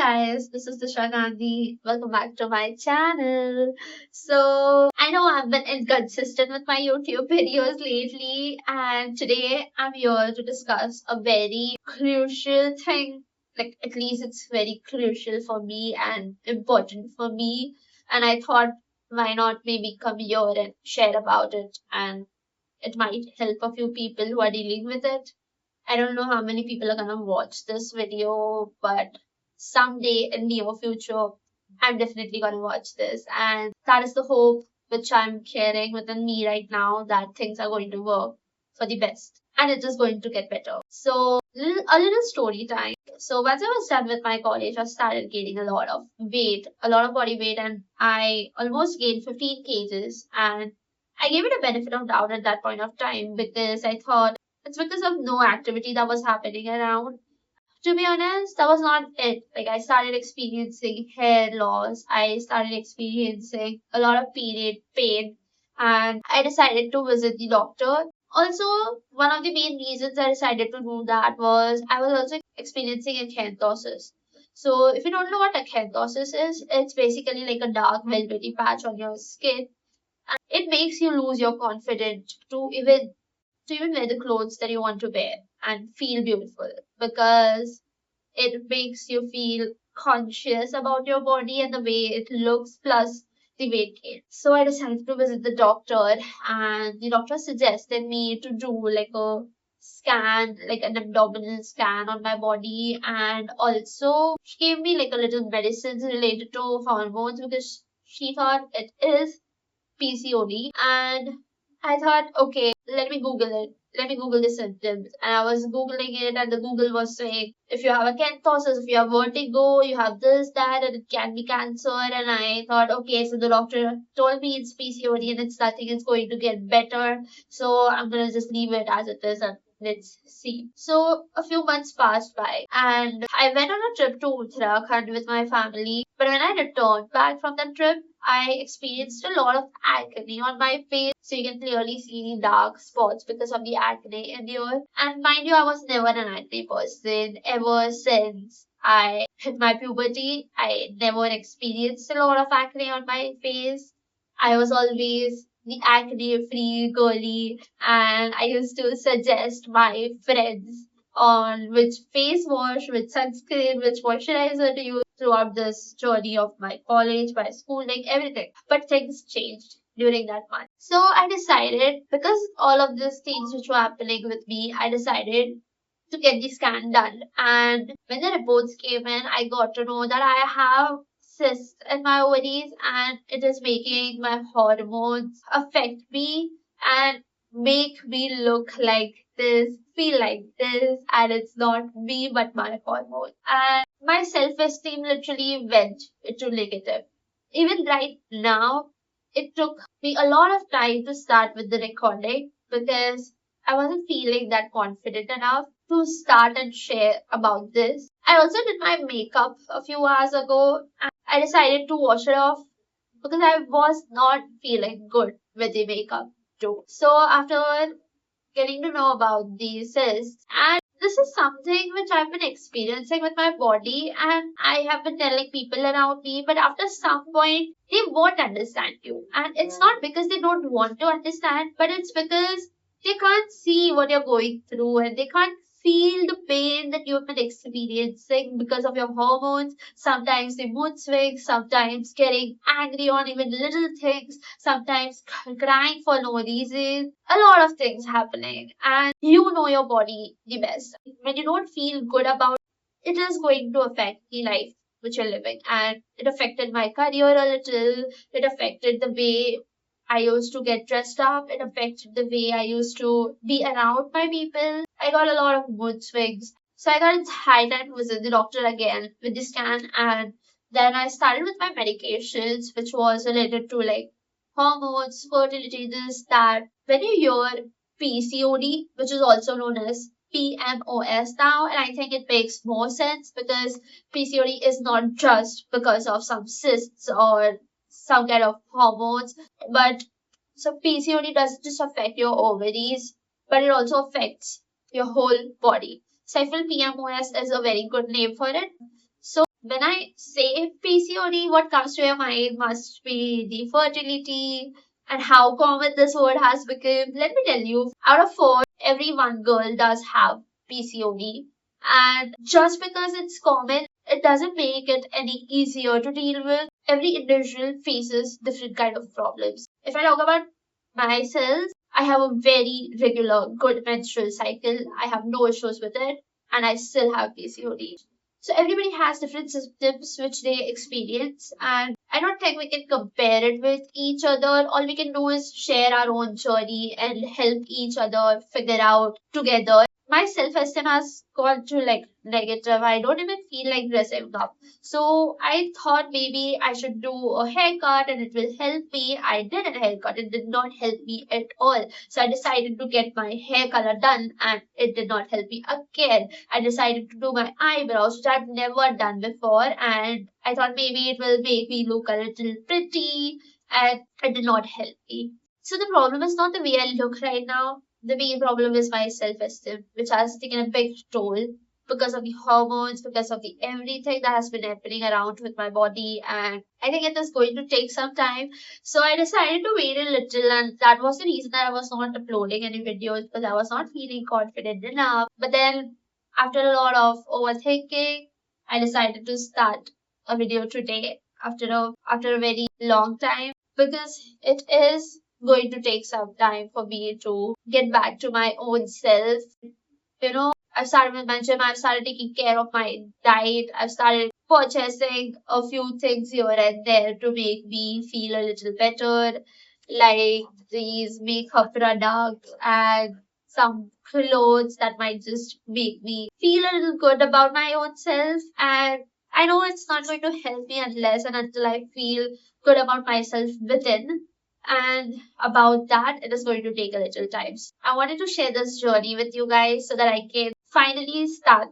guys, this is Disha Gandhi. Welcome back to my channel. So, I know I've been inconsistent with my YouTube videos lately, and today I'm here to discuss a very crucial thing. Like, at least it's very crucial for me and important for me. And I thought, why not maybe come here and share about it, and it might help a few people who are dealing with it. I don't know how many people are gonna watch this video, but someday in near future, I'm definitely gonna watch this. And that is the hope which I'm carrying within me right now, that things are going to work for the best. And it is going to get better. So, a little story time. So, once I was done with my college, I started gaining a lot of weight, a lot of body weight, and I almost gained 15 kgs. And I gave it a benefit of doubt at that point of time because I thought it's because of no activity that was happening around. To be honest, that was not it. Like, I started experiencing hair loss, I started experiencing a lot of period pain, and I decided to visit the doctor. Also, one of the main reasons I decided to do that was I was also experiencing acanthosis. So, if you don't know what acanthosis is, it's basically like a dark velvety patch on your skin. It makes you lose your confidence to even wear the clothes that you want to wear and feel beautiful, because it makes you feel conscious about your body and the way it looks, plus the weight gain. So I decided to visit the doctor, and the doctor suggested me to do like a scan, like an abdominal scan on my body, and also she gave me like a little medicines related to hormones because she thought it is PCOD. And I thought, okay, let me Google it. Let me Google the symptoms. And I was Googling it, and the Google was saying, if you have acanthosis, if you have vertigo, you have this, that, and it can be cancer. And I thought, okay, so the doctor told me it's PCOD and it's nothing, it's going to get better. So I'm gonna just leave it as it is and let's see. So a few months passed by, and I went on a trip to Uttarakhand with my family. But when I returned back from that trip, I experienced a lot of acne on my face. So you can clearly see the dark spots because of the acne in here. And mind you, I was never an acne person ever since I hit my puberty. I never experienced a lot of acne on my face. I was always the acne free girly, and I used to suggest my friends on which face wash, which sunscreen, which moisturizer to use throughout this journey of my college, my schooling, everything. But things changed during that month. So I decided, because all of these things which were happening with me, I decided to get the scan done. And when the reports came in, I got to know that I have cysts in my ovaries, and it is making my hormones affect me and make me look like this, feel like this, and it's not me but my hormones. And my self-esteem literally went into negative. Even right now, it took me a lot of time to start with the recording because I wasn't feeling that confident enough to start and share about this. I also did my makeup a few hours ago, and I decided to wash it off because I was not feeling good with the makeup too. So after getting to know about these cysts, and this is something which I've been experiencing with my body, and I have been telling people around me, but after some point they won't understand you. And it's not because they don't want to understand, but it's because they can't see what you're going through, and they can't feel the pain that you've been experiencing because of your hormones. Sometimes the mood swings, sometimes getting angry on even little things, sometimes crying for no reason. A lot of things happening, and you know your body the best. When you don't feel good about it, it is going to affect the life which you're living. And it affected my career a little, it affected the way I used to get dressed up. It affected the way I used to be around my people. I got a lot of mood swings. So I thought it's high time to visit the doctor again with the scan. And then I started with my medications, which was related to like hormones, fertility, this, that. When you hear PCOD, which is also known as PMOS now, and I think it makes more sense because PCOD is not just because of some cysts or some kind of hormones, but so PCOD doesn't just affect your ovaries, but it also affects your whole body. So I feel PMOS is a very good name for it. So When I say PCOD, what comes to your mind must be the fertility and how common this word has become. Let me tell you, out of four, every one girl does have PCOD. And just because it's common, it doesn't make it any easier to deal with. Every individual faces different kind of problems. If I talk about myself, I have a very regular, good menstrual cycle. I have no issues with it, and I still have PCOD. So everybody has different symptoms which they experience, and I don't think we can compare it with each other. All we can do is share our own journey and help each other figure out together. My self-esteem has gone to like negative. I don't even feel like dressing up. So I thought maybe I should do a haircut and it will help me. I did a haircut. It did not help me at all. So I decided to get my hair color done and it did not help me again. I decided to do my eyebrows, which I've never done before, and I thought maybe it will make me look a little pretty, and it did not help me. So the problem is not the way I look right now. The main problem is my self-esteem, which has taken a big toll because of the hormones, because of the everything that has been happening around with my body, and I think it is going to take some time. So I decided to wait a little, and that was the reason that I was not uploading any videos because I was not feeling confident enough. But then, after a lot of overthinking, I decided to start a video today after a very long time because it is going to take some time for me to get back to my own self. I've started with my gym, I've started taking care of my diet, I've started purchasing a few things here and there to make me feel a little better, like these makeup products and some clothes that might just make me feel a little good about my own self. And I know it's not going to help me unless and until I feel good about myself within. And about that, it is going to take a little time. I wanted to share this journey with you guys so that I can finally start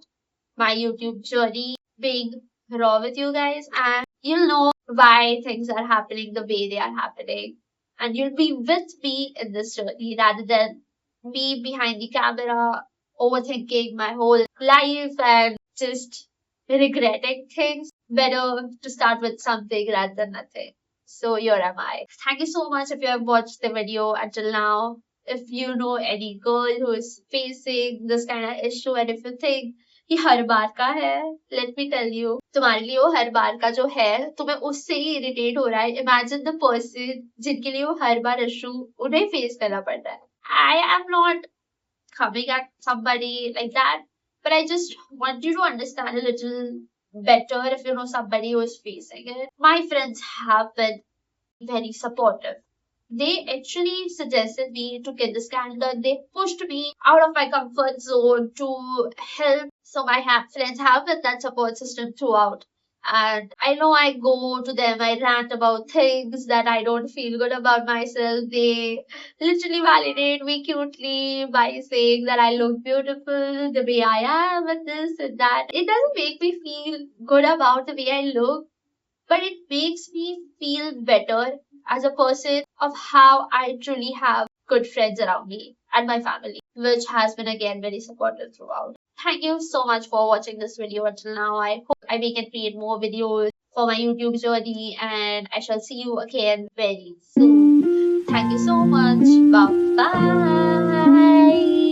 my YouTube journey being raw with you guys, and you'll know why things are happening the way they are happening. And you'll be with me in this journey rather than me behind the camera overthinking my whole life and just regretting things. Better to start with something rather than nothing. So here am I. Thank you so much if you have watched the video until now. If you know any girl who is facing this kind of issue and if you think ये हर बार का है, let me tell you, तुम्हारे लिए वो हर बार का जो है तुम्हें उससे ही इरिटेट हो रहा है. Imagine the person जिनके लिए वो हर बार इशू उन्हें फेस करना पड़ रहा है. I am not coming at somebody like that, but I just want you to understand a little better if you know somebody who is facing it. My friends have been very supportive. They actually suggested me to get this calendar. They pushed me out of my comfort zone to help. So my friends have been that support system throughout. And I know I go to them, I rant about things that I don't feel good about myself. They literally validate me cutely by saying that I look beautiful the way I am and this and that. It doesn't make me feel good about the way I look, but it makes me feel better as a person of how I truly have good friends around me and my family, which has been again very supportive throughout. Thank you so much for watching this video until now. I hope I can create more videos for my YouTube journey and I shall see you again very soon. Thank you so much. Bye bye.